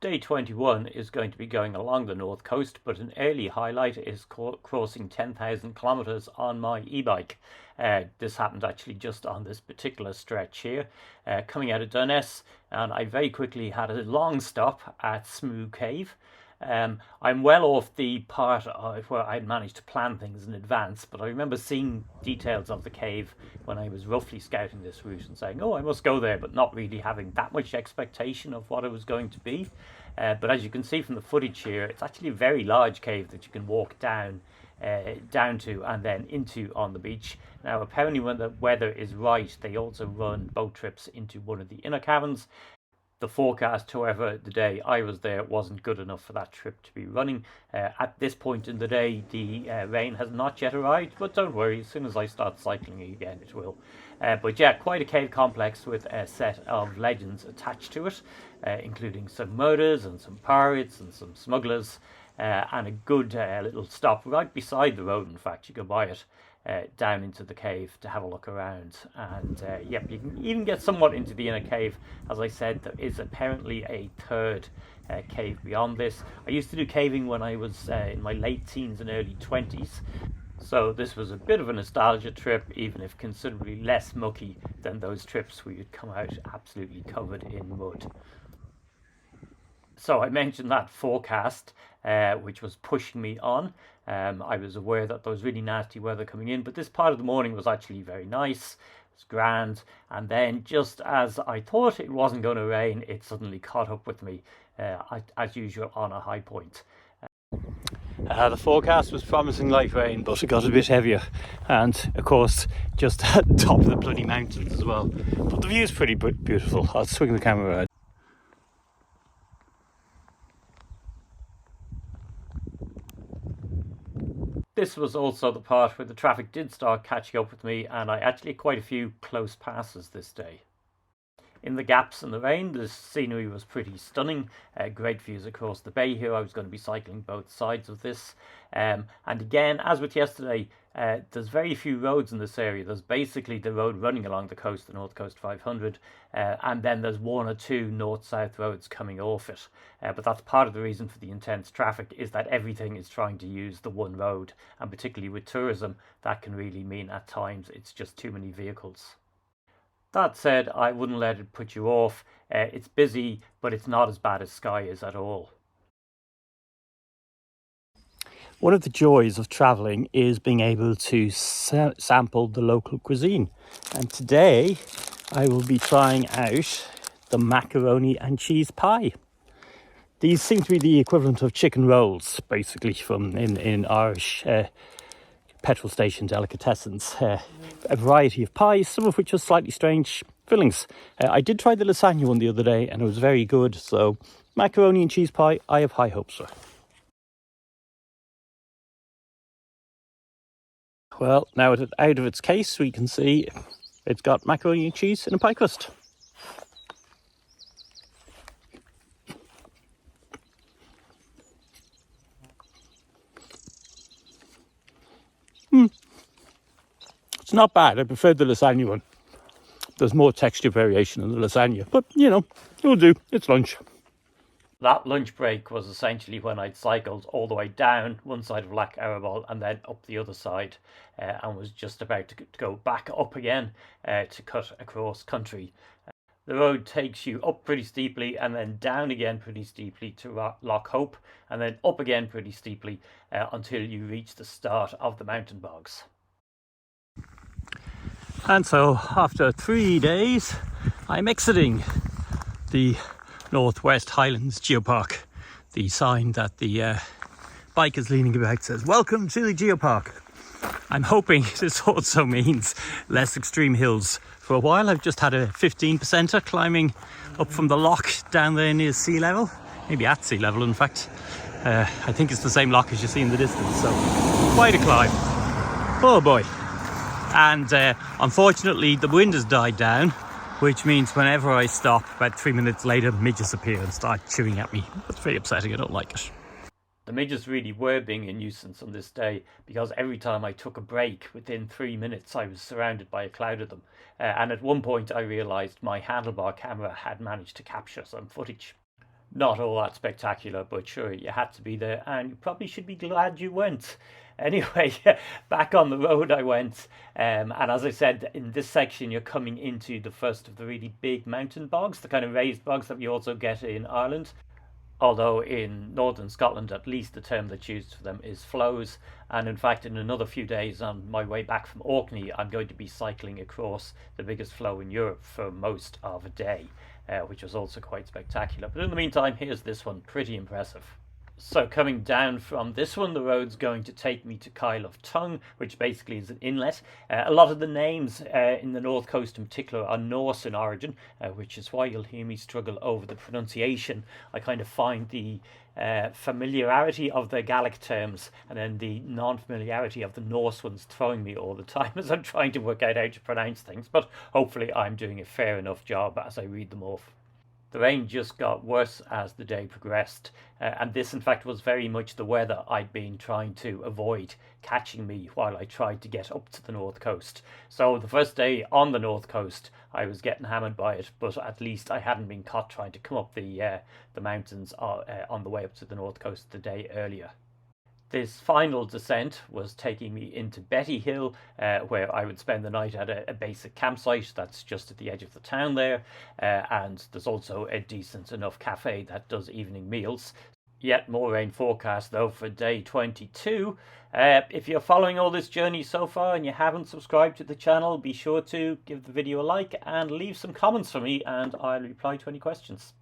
Day 21 is going to be going along the north coast, but an early highlight is crossing 10,000 kilometers on my e-bike. This happened actually just on this particular stretch here, coming out of Durness, and I very quickly had a long stop at Smoo Cave. I'm well off the part where I'd managed to plan things in advance, but I remember seeing details of the cave when I was roughly scouting this route and saying, oh, I must go there, but not really having that much expectation of what it was going to be. But as you can see from the footage here, it's actually a very large cave that you can walk down to and then into on the beach. Now apparently when the weather is right, they also run boat trips into one of the inner caverns. The forecast, however, the day I was there wasn't good enough for that trip to be running. At this point in the day, the rain has not yet arrived, but don't worry, as soon as I start cycling again, it will. But yeah, quite a cave complex with a set of legends attached to it, including some murders and some pirates and some smugglers, and a good little stop right beside the road. In fact, you go by it. Down into the cave to have a look around, and yep, you can even get somewhat into the inner cave. As I said, there is apparently a third cave beyond this. I used to do caving when I was in my late teens and early 20s, so this was a bit of a nostalgia trip, even if considerably less mucky than those trips where you'd come out absolutely covered in mud. So I mentioned that forecast, which was pushing me on. I was aware that there was really nasty weather coming in, but this part of the morning was actually very nice. It was grand. And then just as I thought it wasn't going to rain, it suddenly caught up with me, as usual, on a high point. The forecast was promising light rain, but it got a bit heavier, and of course just at the top of the bloody mountains as well. But the view is pretty beautiful. I'll swing the camera around. This was also the part where the traffic did start catching up with me, and I actually had quite a few close passes this day. In the gaps in the rain, the scenery was pretty stunning. Great views across the bay here. I was going to be cycling both sides of this. And again, as with yesterday, there's very few roads in this area. There's basically the road running along the coast, the North Coast 500, and then there's one or two north-south roads coming off it. But that's part of the reason for the intense traffic, is that everything is trying to use the one road, and particularly with tourism, that can really mean at times it's just too many vehicles. That said, I wouldn't let it put you off. It's busy, but it's not as bad as Skye is at all. One of the joys of travelling is being able to sample the local cuisine. And today I will be trying out the macaroni and cheese pie. These seem to be the equivalent of chicken rolls, basically, from in Irish petrol station delicatessens. A variety of pies, some of which are slightly strange fillings. I did try the lasagna one the other day and it was very good, so macaroni and cheese pie, I have high hopes for. Well, now out of its case, we can see it's got macaroni and cheese in a pie crust. It's not bad. I preferred the lasagna one. There's more texture variation in the lasagna, but you know, it'll do. It's lunch. That lunch break was essentially when I'd cycled all the way down one side of Loch Arabal and then up the other side, and was just about to go back up again to cut across country. The road takes you up pretty steeply and then down again pretty steeply to Loch Hope, and then up again pretty steeply until you reach the start of the mountain bogs. And so after 3 days, I'm exiting the North West Highlands Geopark. The sign that the bike is leaning about says, "Welcome to the Geopark." I'm hoping this also means less extreme hills. For a while I've just had a 15%er climbing up from the loch down there near sea level, maybe at sea level in fact. I think it's the same loch as you see in the distance, so quite a climb. Oh boy. And unfortunately the wind has died down, which means whenever I stop, about 3 minutes later, midges appear and start chewing at me. That's very upsetting, I don't like it. The midges really were being a nuisance on this day, because every time I took a break, within 3 minutes I was surrounded by a cloud of them. And at one point I realised my handlebar camera had managed to capture some footage. Not all that spectacular, but sure, you had to be there, and you probably should be glad you went. Anyway, back on the road I went, and as I said, in this section you're coming into the first of the really big mountain bogs, the kind of raised bogs that you also get in Ireland. Although in northern Scotland, at least the term that's used for them is flows. And in fact, in another few days on my way back from Orkney, I'm going to be cycling across the biggest flow in Europe for most of a day, which was also quite spectacular. But in the meantime, here's this one, pretty impressive. So coming down from this one, the road's going to take me to Kyle of Tongue, which basically is an inlet. A lot of the names in the North Coast in particular are Norse in origin, which is why you'll hear me struggle over the pronunciation. I kind of find the familiarity of the Gaelic terms and then the non-familiarity of the Norse ones throwing me all the time as I'm trying to work out how to pronounce things, but hopefully I'm doing a fair enough job as I read them off. The rain just got worse as the day progressed, and this, in fact, was very much the weather I'd been trying to avoid catching me while I tried to get up to the North Coast. So, the first day on the North Coast, I was getting hammered by it, but at least I hadn't been caught trying to come up the mountains on the way up to the North Coast the day earlier. This final descent was taking me into Bettyhill, where I would spend the night at a basic campsite that's just at the edge of the town there, and there's also a decent enough cafe that does evening meals. Yet more rain forecast though for day 22. If you're following all this journey so far and you haven't subscribed to the channel, be sure to give the video a like and leave some comments for me, and I'll reply to any questions.